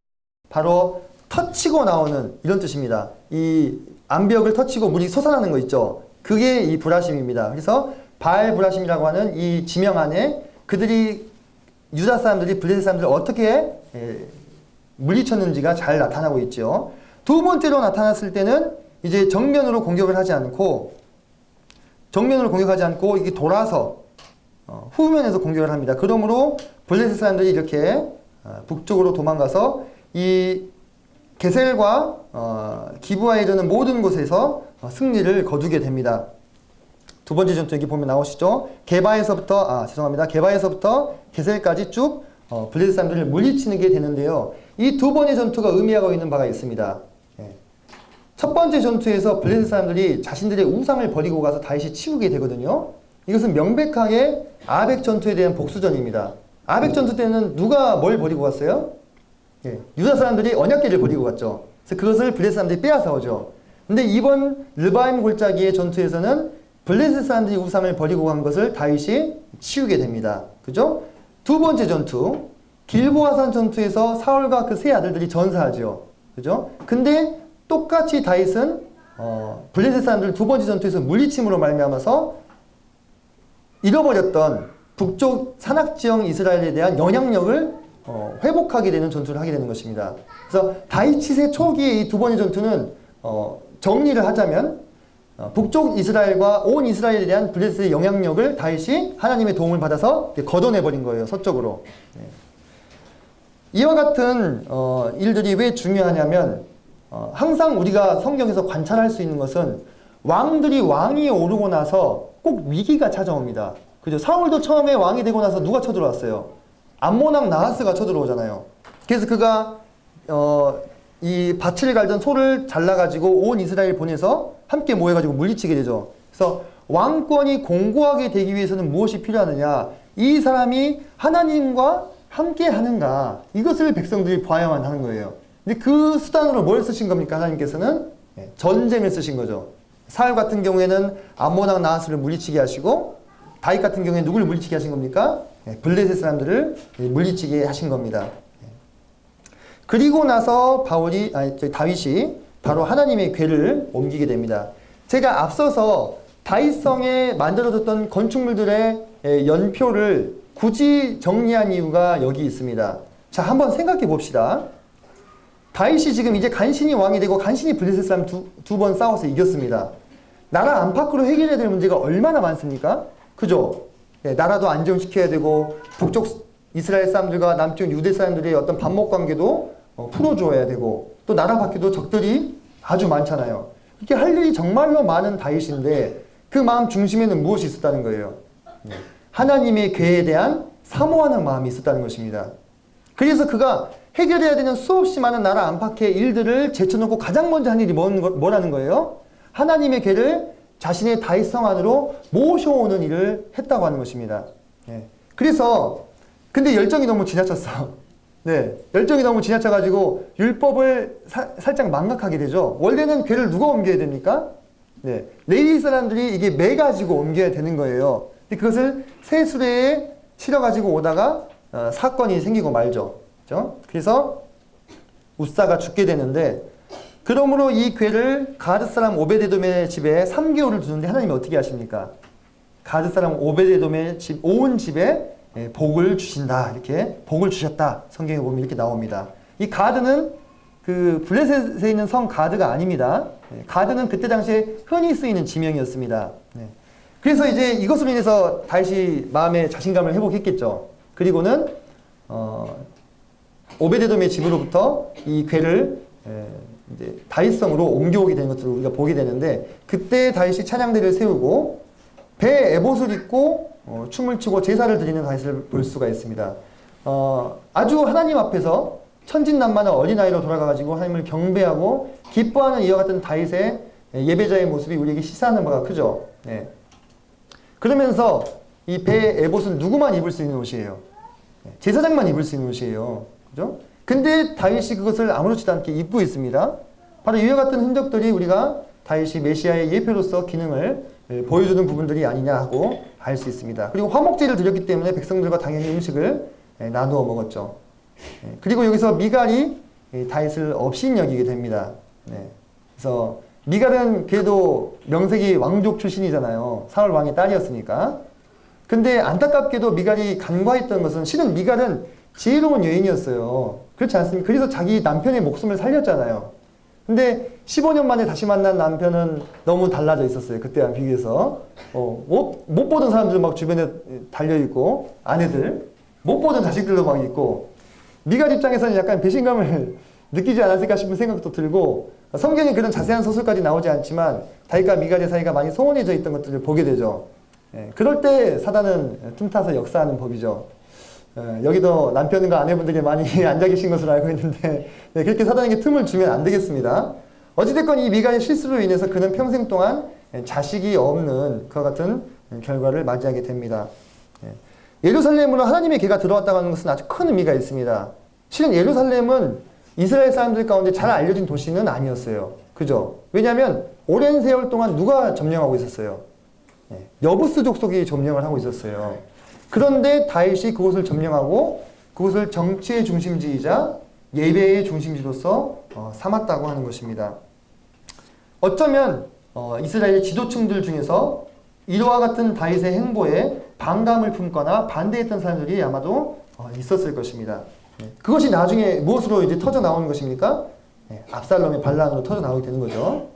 바로 터치고 나오는 이런 뜻입니다. 이 암벽을 터치고 물이 솟아나는 거 있죠. 그게 이 브라심입니다. 그래서 바알 브라심이라고 하는 이 지명 안에 그들이 유다 사람들이 블레셋 사람들을 어떻게 물리쳤는지가 잘 나타나고 있죠. 두 번째로 나타났을 때는 이제 정면으로 공격을 하지 않고 이게 돌아서 후면에서 공격을 합니다. 그러므로 블레셋 사람들이 이렇게 북쪽으로 도망가서 이 게셀과 기브아에 이르는 모든 곳에서 승리를 거두게 됩니다. 두 번째 전투 여기 보면 나오시죠. 게바에서부터 게셀까지 쭉 블레셋 사람들을 물리치게 되는데요. 이 두 번의 전투가 의미하고 있는 바가 있습니다. 첫 번째 전투에서 블레셋 사람들이 자신들의 우상을 버리고 가서 다윗이 치우게 되거든요. 이것은 명백하게 아벡 전투에 대한 복수전입니다. 아벡 전투 때는 누가 뭘 버리고 갔어요? 유다 사람들이 언약궤를 버리고 갔죠. 그래서 그것을 블레셋 사람들이 빼앗아오죠. 근데 이번 르바임 골짜기의 전투에서는 블레셋 사람들이 우상을 버리고 간 것을 다윗이 치우게 됩니다. 그죠? 두 번째 전투, 길보아산 전투에서 사울과 그 세 아들들이 전사하죠. 그죠? 근데 똑같이 다윗은 블레셋 사람들을 두 번째 전투에서 물리침으로 말미암아서 잃어버렸던 북쪽 산악지형 이스라엘에 대한 영향력을 회복하게 되는 전투를 하게 되는 것입니다. 그래서 다윗 치세 초기의 이 두 번의 전투는 정리를 하자면 북쪽 이스라엘과 온 이스라엘에 대한 블레셋의 영향력을 다윗이 하나님의 도움을 받아서 걷어내버린 거예요. 서쪽으로. 이와 같은 일들이 왜 중요하냐면 항상 우리가 성경에서 관찰할 수 있는 것은 왕들이 왕위에 오르고 나서 꼭 위기가 찾아옵니다. 그죠? 사울도 처음에 왕이 되고 나서 누가 쳐들어왔어요? 암몬왕 나하스가 쳐들어오잖아요. 그래서 그가 이 밭을 갈던 소를 잘라가지고 온 이스라엘 보내서 함께 모여가지고 물리치게 되죠. 그래서 왕권이 공고하게 되기 위해서는 무엇이 필요하느냐? 이 사람이 하나님과 함께 하는가? 이것을 백성들이 봐야만 하는 거예요. 근데 그 수단으로 뭘 쓰신 겁니까? 하나님께서는 전쟁을 쓰신 거죠. 사울 같은 경우에는 암몬왕 나하스를 물리치게 하시고, 다윗 같은 경우에 누구를 물리치게 하신 겁니까? 블레셋 사람들을 물리치게 하신 겁니다. 그리고 나서 다윗이 바로 하나님의 궤를 옮기게 됩니다. 제가 앞서서 다윗성에 만들어졌던 건축물들의 연표를 굳이 정리한 이유가 여기 있습니다. 자, 한번 생각해 봅시다. 다윗이 지금 이제 간신히 왕이 되고 간신히 블레셋 사람 두 번 싸워서 이겼습니다. 나라 안팎으로 해결해야 될 문제가 얼마나 많습니까? 그죠? 나라도 안정시켜야 되고 북쪽 이스라엘 사람들과 남쪽 유대 사람들의 어떤 반목 관계도 풀어줘야 되고, 또 나라 밖에도 적들이 아주 많잖아요. 이렇게 할 일이 정말로 많은 다윗인데 그 마음 중심에는 무엇이 있었다는 거예요? 하나님의 궤에 대한 사모하는 마음이 있었다는 것입니다. 그래서 그가 해결해야 되는 수없이 많은 나라 안팎의 일들을 제쳐놓고 가장 먼저 한 일이 뭐라는 거예요? 하나님의 궤를 자신의 다윗성 안으로 모셔오는 일을 했다고 하는 것입니다. 그래서 근데 열정이 너무 지나쳤어. 열정이 너무 지나쳐가지고 율법을 살짝 망각하게 되죠. 원래는 궤를 누가 옮겨야 됩니까? 레위 사람들이 이게 매가지고 옮겨야 되는 거예요. 근데 그것을 새 수레에 실어가지고 오다가 사건이 생기고 말죠. 그렇죠? 그래서 우사가 죽게 되는데 그러므로 이 궤를 가드 사람 오베데돔의 집에 3개월을 두는데 하나님이 어떻게 하십니까? 가드 사람 오베데돔의 집, 온 집에 복을 주신다. 이렇게 복을 주셨다. 성경에 보면 이렇게 나옵니다. 이 가드는 그 블레셋에 있는 성 가드가 아닙니다. 가드는 그때 당시에 흔히 쓰이는 지명이었습니다. 그래서 이제 이것으로 인해서 다윗이 마음의 자신감을 회복했겠죠. 그리고는 오베데돔의 집으로부터 이 궤를 이제 다윗성으로 옮겨오게 되는 것들을 우리가 보게 되는데, 그때 다윗이 찬양대를 세우고 배에 에봇을 입고 춤을 추고 제사를 드리는 다윗을 볼 수가 있습니다. 아주 하나님 앞에서 천진난만한 어린아이로 돌아가가지고 하나님을 경배하고 기뻐하는 이와 같은 다윗의 예배자의 모습이 우리에게 시사하는 바가 크죠. 그러면서 이 배의 에봇은 누구만 입을 수 있는 옷이에요? 제사장만 입을 수 있는 옷이에요. 그죠? 근데 다윗이 그것을 아무렇지도 않게 입고 있습니다. 바로 이와 같은 흔적들이 우리가 다윗이 메시아의 예표로서 기능을 보여주는 부분들이 아니냐 하고 알 수 있습니다. 그리고 화목제를 드렸기 때문에 백성들과 당연히 음식을 나누어 먹었죠. 그리고 여기서 미갈이 다윗을 업신 여기게 됩니다. 그래서 미갈은 그래도 명색이 왕족 출신이잖아요. 사울 왕의 딸이었으니까. 근데 안타깝게도 미갈이 간과했던 것은, 실은 미갈은 지혜로운 여인이었어요. 그렇지 않습니까? 그래서 자기 남편의 목숨을 살렸잖아요. 근데 15년 만에 다시 만난 남편은 너무 달라져 있었어요. 그때와 비교해서. 못 보던 사람들 막 주변에 달려있고, 아내들, 못 보던 자식들도 막 있고, 미갈 입장에서는 약간 배신감을 느끼지 않았을까 싶은 생각도 들고, 성경에 그런 자세한 서술까지 나오지 않지만 다윗과 미갈의 사이가 많이 소원해져 있던 것들을 보게 되죠. 그럴 때 사단은 틈타서 역사하는 법이죠. 여기도 남편과 아내분들이 많이 앉아 계신 것으로 알고 있는데, 그렇게 사단에게 틈을 주면 안 되겠습니다. 어찌됐건 이 미갈의 실수로 인해서 그는 평생 동안 자식이 없는 그와 같은 결과를 맞이하게 됩니다. 예루살렘으로 하나님의 개가 들어왔다고 하는 것은 아주 큰 의미가 있습니다. 실은 예루살렘은 이스라엘 사람들 가운데 잘 알려진 도시는 아니었어요. 그죠? 왜냐하면 오랜 세월 동안 누가 점령하고 있었어요? 여부스 족속이 점령을 하고 있었어요. 그런데 다윗이 그곳을 점령하고 그곳을 정치의 중심지이자 예배의 중심지로서 삼았다고 하는 것입니다. 어쩌면 이스라엘 지도층들 중에서 이와 같은 다윗의 행보에 반감을 품거나 반대했던 사람들이 아마도 있었을 것입니다. 그것이 나중에 무엇으로 이제 터져 나오는 것입니까? 압살롬의 반란으로 터져 나오게 되는 거죠.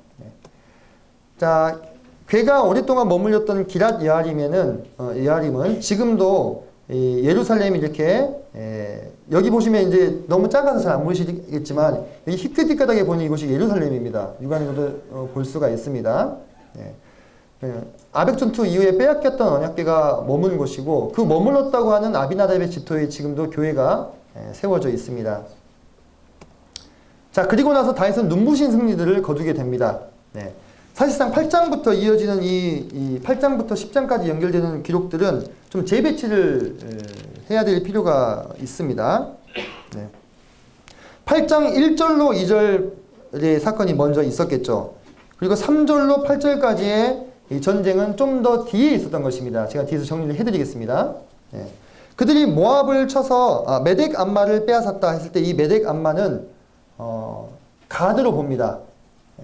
자, 궤가 오랫동안 머물렀던 기랏 여아림은 지금도 예루살렘이 이렇게 여기 보시면 이제 너무 작아서 잘 안 보이시겠지만 여기 히트디까닥에 보니 이곳이 예루살렘입니다. 육안으로도 볼 수가 있습니다. 아벡 전투 이후에 빼앗겼던 언약궤가 머문 곳이고, 그 머물렀다고 하는 아비나답의 집토에 지금도 교회가 세워져 있습니다. 자, 그리고 나서 다윗은 눈부신 승리들을 거두게 됩니다. 사실상 8장부터 이어지는 이 8장부터 10장까지 연결되는 기록들은 좀 재배치를 해야 될 필요가 있습니다. 8장 1절로 2절의 사건이 먼저 있었겠죠. 그리고 3절로 8절까지의 이 전쟁은 좀 더 뒤에 있었던 것입니다. 제가 뒤에서 정리를 해드리겠습니다. 그들이 모압을 쳐서 메덱 암마를 빼앗았다 했을 때, 이 메덱 암마는 가드로 봅니다.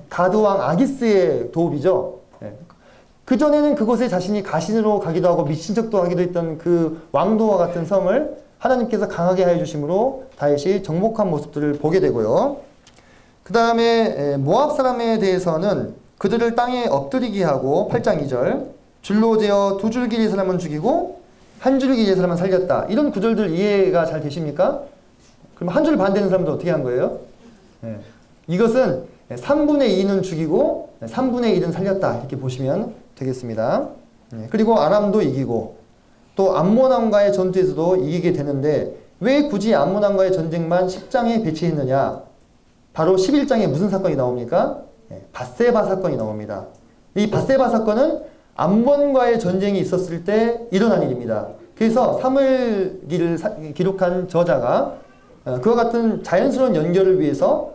가드 왕 아기스의 도읍이죠. 그전에는 그곳에 자신이 가신으로 가기도 하고 미친 척도 하기도 했던 그 왕도와 같은 성을 하나님께서 강하게 하여 주심으로 다윗이 정복한 모습들을 보게 되고요. 그 다음에 모압 사람에 대해서는 그들을 땅에 엎드리게 하고 8장 2절 줄로 재어 2줄 길이의 사람은 죽이고 1줄 길이의 사람은 살렸다. 이런 구절들 이해가 잘 되십니까? 그럼 1줄 반 되는 사람도 어떻게 한 거예요? 이것은 3분의 2는 죽이고 3분의 1은 살렸다. 이렇게 보시면 되겠습니다. 그리고 아람도 이기고 또 암몬왕과의 전투에서도 이기게 되는데, 왜 굳이 암몬왕과의 전쟁만 10장에 배치했느냐? 바로 11장에 무슨 사건이 나옵니까? 밧세바 사건이 나옵니다. 이 밧세바 사건은 암몬과의 전쟁이 있었을 때 일어난 일입니다. 그래서 사무엘기를 기록한 저자가 그와 같은 자연스러운 연결을 위해서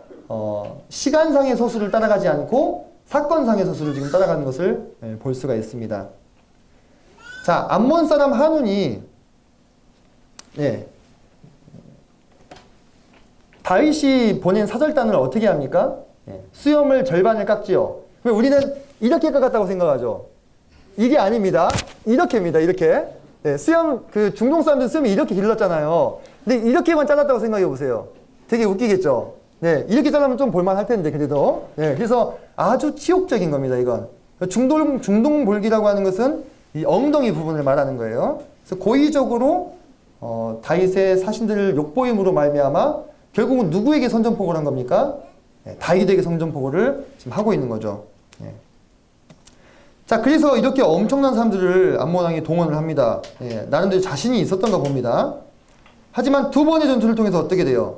시간상의 서술을 따라가지 않고 사건상의 서술을 지금 따라가는 것을 볼 수가 있습니다. 자, 암몬 사람 한운이 다윗이 보낸 사절단을 어떻게 합니까? 수염을 절반을 깎지요. 우리는 이렇게 깎았다고 생각하죠. 이게 아닙니다. 이렇게입니다. 이렇게. 수염, 중동 사람들 수염이 이렇게 길렀잖아요. 근데 이렇게만 잘랐다고 생각해 보세요. 되게 웃기겠죠? 이렇게 자르면 좀 볼만할 텐데, 그래도. 그래서 아주 치욕적인 겁니다, 이건. 중동볼기라고 하는 것은 이 엉덩이 부분을 말하는 거예요. 그래서 고의적으로, 다윗의 사신들을 욕보임으로 말미암아 결국은 누구에게 선전포고를 한 겁니까? 다윗에게 선전포고를 지금 하고 있는 거죠. 자, 그래서 이렇게 엄청난 사람들을 암몬 왕이 동원을 합니다. 나름대로 자신이 있었던가 봅니다. 하지만 두 번의 전투를 통해서 어떻게 돼요?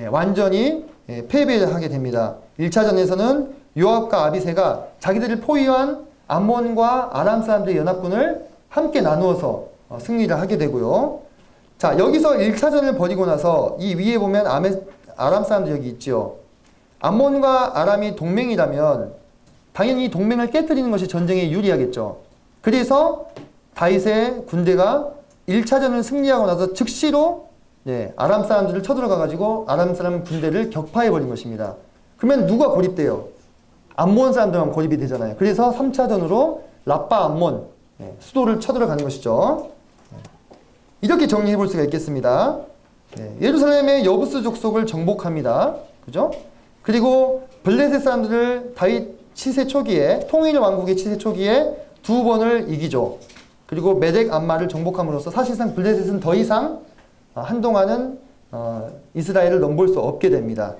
완전히 패배를 하게 됩니다. 1차전에서는 요압과 아비새가 자기들을 포위한 암몬과 아람 사람들의 연합군을 함께 나누어서 승리를 하게 되고요. 자, 여기서 1차전을 벌이고 나서 이 위에 보면 아람 사람들 여기 있죠. 암몬과 아람이 동맹이라면 당연히 동맹을 깨뜨리는 것이 전쟁에 유리하겠죠. 그래서 다윗의 군대가 1차전을 승리하고 나서 즉시로 아람 사람들을 쳐들어가가지고 아람 사람 군대를 격파해버린 것입니다. 그러면 누가 고립돼요? 암몬 사람들만 고립이 되잖아요. 그래서 3차전으로 라빠 암몬, 수도를 쳐들어가는 것이죠. 이렇게 정리해 볼 수가 있겠습니다. 예루살렘의 여부스 족속을 정복합니다. 그죠? 그리고 블레셋 사람들을 다윗 치세 초기에, 통일 왕국의 치세 초기에 두 번을 이기죠. 그리고 메덱 암마를 정복함으로써 사실상 블레셋은 더 이상 한동안은 이스라엘을 넘볼 수 없게 됩니다.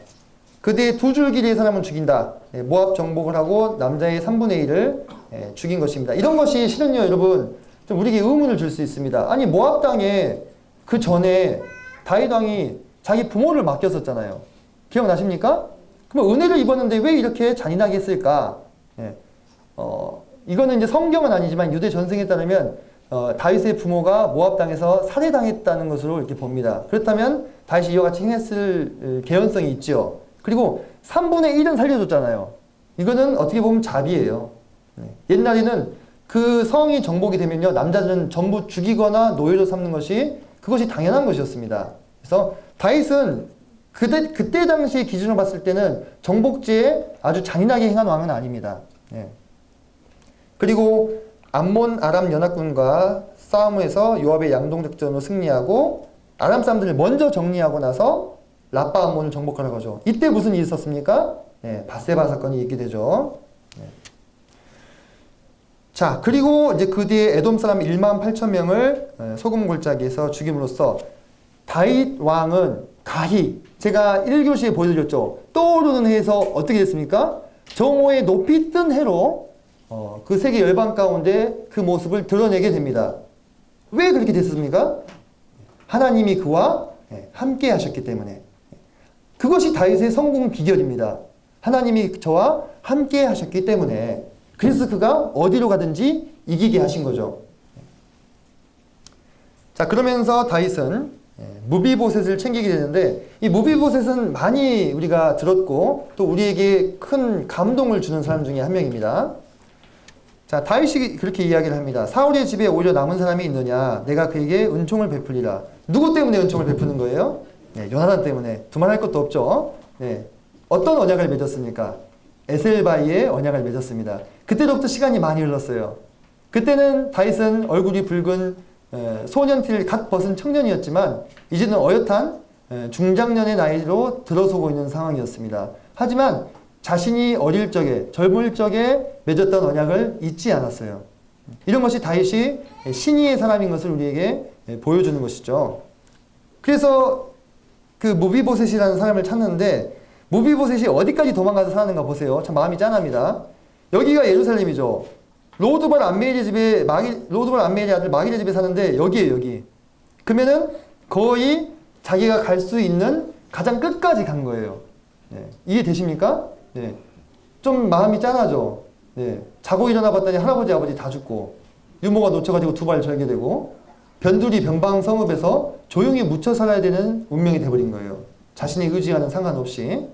그 뒤에 두 줄기리의 사람은 죽인다. 모압 정복을 하고 남자의 3분의 1을 죽인 것입니다. 이런 것이 실은요, 여러분, 좀 우리에게 의문을 줄 수 있습니다. 아니, 모압 땅에 그 전에 다윗 왕이 자기 부모를 맡겼었잖아요. 기억나십니까? 그럼 은혜를 입었는데 왜 이렇게 잔인하게 했을까? 이거는 이제 성경은 아니지만 유대 전승에 따르면 다윗의 부모가 모압 땅에서 살해당했다는 것으로 이렇게 봅니다. 그렇다면 다윗이 이와 같이 행했을 개연성이 있죠. 그리고 3분의 1은 살려줬잖아요. 이거는 어떻게 보면 자비예요. 옛날에는 그 성이 정복이 되면요, 남자들은 전부 죽이거나 노예로 삼는 것이 그것이 당연한 것이었습니다. 그래서 다윗은 그때 당시 기준으로 봤을 때는 정복지에 아주 잔인하게 행한 왕은 아닙니다. 그리고 암몬 아람 연합군과 싸움에서 요압의 양동작전으로 승리하고 아람 사람들을 먼저 정리하고 나서 라빠 암몬을 정복하는 거죠. 이때 무슨 일이 있었습니까? 바세바 사건이 있게 되죠. 자, 그리고 이제 그 뒤에 에돔 사람 1만 8천 명을 소금 골짜기에서 죽임으로써 다윗 왕은 가히, 제가 1교시에 보여드렸죠. 떠오르는 해에서 어떻게 됐습니까? 정오에 높이 뜬 해로 그 세계 열방 가운데 그 모습을 드러내게 됩니다. 왜 그렇게 됐습니까? 하나님이 그와 함께 하셨기 때문에. 그것이 다윗의 성공 비결입니다. 하나님이 저와 함께 하셨기 때문에. 그래서 그가 어디로 가든지 이기게 하신 거죠. 자, 그러면서 다윗은 무비보셋을 챙기게 되는데, 이 무비보셋은 많이 우리가 들었고 또 우리에게 큰 감동을 주는 사람 중에 한 명입니다. 자, 다윗이 그렇게 이야기를 합니다. 사울의 집에 오히려 남은 사람이 있느냐, 내가 그에게 은총을 베풀리라. 누구 때문에 은총을 베푸는 거예요? 요나단 때문에. 두말할 것도 없죠. 어떤 언약을 맺었습니까? 에셀바이의 언약을 맺었습니다. 그때로부터 시간이 많이 흘렀어요. 그때는 다윗은 얼굴이 붉은 소년티를 갓 벗은 청년이었지만 이제는 어엿한 중장년의 나이로 들어서고 있는 상황이었습니다. 하지만 자신이 어릴 적에, 젊을 적에 맺었던 언약을 잊지 않았어요. 이런 것이 다윗이 신의의 사람인 것을 우리에게 보여주는 것이죠. 그래서 그 무비보셋이라는 사람을 찾는데, 무비보셋이 어디까지 도망가서 사는가 보세요. 참 마음이 짠합니다. 여기가 예루살렘이죠. 로드발 암멜의 집에 로드발 암멜의 아들 마길의 집에 사는데 여기에요, 여기. 그러면은 거의 자기가 갈 수 있는 가장 끝까지 간 거예요. 이해되십니까? 좀 마음이 짠하죠. 자고 일어나 봤더니 할아버지 아버지 다 죽고 유모가 놓쳐가지고 두 발 절개되고 변두리 변방 성읍에서 조용히 묻혀 살아야 되는 운명이 돼버린 거예요. 자신의 의지와는 상관없이.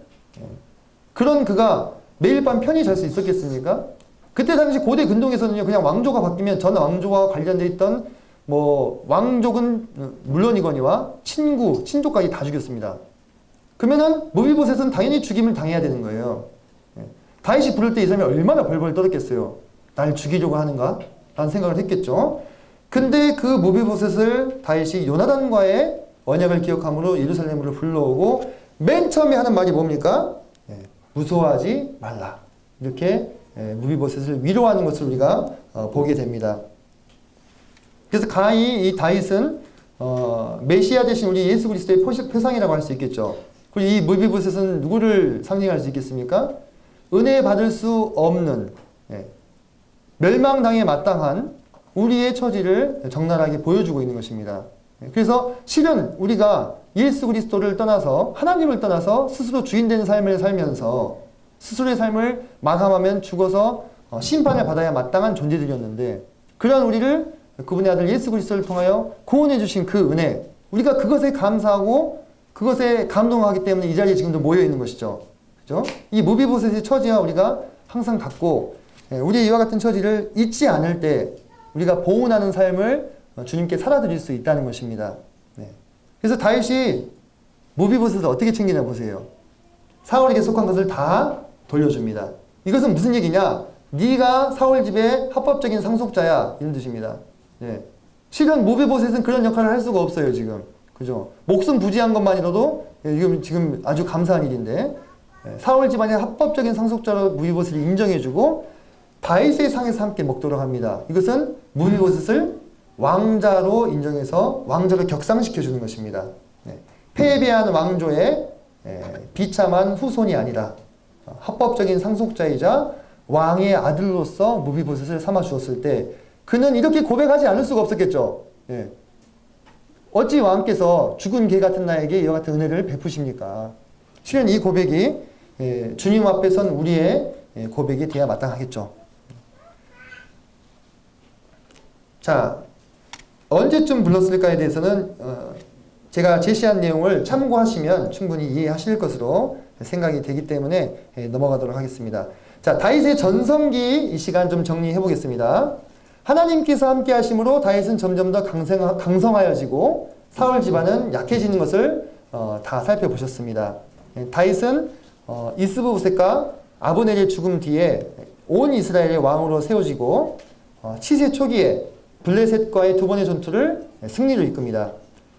그런 그가 매일 밤 편히 잘 수 있었겠습니까? 그때 당시 고대 근동에서는요, 그냥 왕조가 바뀌면 전 왕조와 관련돼 있던 왕족은 물론이거니와 친족까지 다 죽였습니다. 그러면은 무비보셋은 당연히 죽임을 당해야 되는 거예요. 다윗이 부를 때 이 사람이 얼마나 벌벌 떨었겠어요. 날 죽이려고 하는가? 라는 생각을 했겠죠. 근데 그 무비보셋을 다윗이 요나단과의 언약을 기억함으로 예루살렘으로 불러오고 맨 처음에 하는 말이 뭡니까? 무서워하지 말라. 이렇게 무비보셋을 위로하는 것을 우리가 보게 됩니다. 그래서 가히 이 다윗은 메시아 대신 우리 예수 그리스도의 표상이라고 할 수 있겠죠. 그리고 이 무비보셋은 누구를 상징할 수 있겠습니까? 은혜 받을 수 없는 멸망당에 마땅한 우리의 처지를 적나라하게 보여주고 있는 것입니다. 그래서 실은 우리가 예수 그리스도를 떠나서 하나님을 떠나서 스스로 주인된 삶을 살면서 스스로의 삶을 마감하면 죽어서 심판을 받아야 마땅한 존재들이었는데 그러한 우리를 그분의 아들 예수 그리스도를 통하여 구원해 주신 그 은혜, 우리가 그것에 감사하고 그것에 감동하기 때문에 이 자리에 지금도 모여 있는 것이죠. 그죠? 이 무비보셋의 처지와 우리가 항상 갖고 우리의 이와 같은 처지를 잊지 않을 때 우리가 보온하는 삶을 주님께 살아드릴 수 있다는 것입니다. 그래서 다윗이 무비보셋을 어떻게 챙기나 보세요. 사울에게 속한 것을 다 돌려줍니다. 이것은 무슨 얘기냐? 네가 사울 집의 합법적인 상속자야, 이런 뜻입니다. 실은 무비보셋은 그런 역할을 할 수가 없어요, 지금. 그죠? 목숨 부지한 것만이라도 지금 아주 감사한 일인데 사울 집안의 합법적인 상속자로 무비보셋을 인정해주고 다윗의 상에서 함께 먹도록 합니다. 이것은 무비보셋을 왕자로 인정해서 왕자로 격상시켜주는 것입니다. 패배한 왕조의 비참한 후손이 아니라 합법적인 상속자이자 왕의 아들로서 무비보셋을 삼아주었을 때 그는 이렇게 고백하지 않을 수가 없었겠죠. 어찌 왕께서 죽은 개 같은 나에게 이와 같은 은혜를 베푸십니까? 실은 이 고백이 주님 앞에선 우리의 고백이 돼야 마땅하겠죠. 자, 언제쯤 불렀을까에 대해서는 제가 제시한 내용을 참고하시면 충분히 이해하실 것으로 생각이 되기 때문에 넘어가도록 하겠습니다. 자, 다윗의 전성기 이 시간 좀 정리해 보겠습니다. 하나님께서 함께 하심으로 다윗은 점점 더 강성하여지고 사울 집안은 약해지는 것을 다 살펴보셨습니다. 다윗은 이스보셋과 아브넬의 죽음 뒤에 온 이스라엘의 왕으로 세워지고 치세 초기에 블레셋과의 두 번의 전투를 승리로 이끕니다.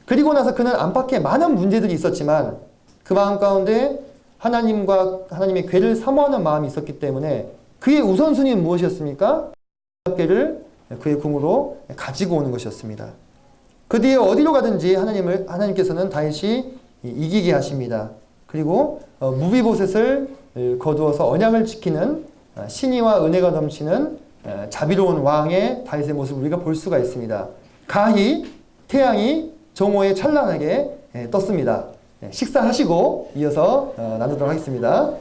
그리고 나서 그는 안팎에 많은 문제들이 있었지만 그 마음 가운데 하나님과 하나님의 궤를 사모하는 마음이 있었기 때문에 그의 우선순위는 무엇이었습니까? 궤를 그의 궁으로 가지고 오는 것이었습니다. 그 뒤에 어디로 가든지 하나님께서는 다윗이 이기게 하십니다. 그리고 무비보셋을 거두어서 언약을 지키는 신의와 은혜가 넘치는 자비로운 왕의 다윗의 모습을 우리가 볼 수가 있습니다. 가히 태양이 정오에 찬란하게 떴습니다. 식사하시고 이어서 나누도록 하겠습니다.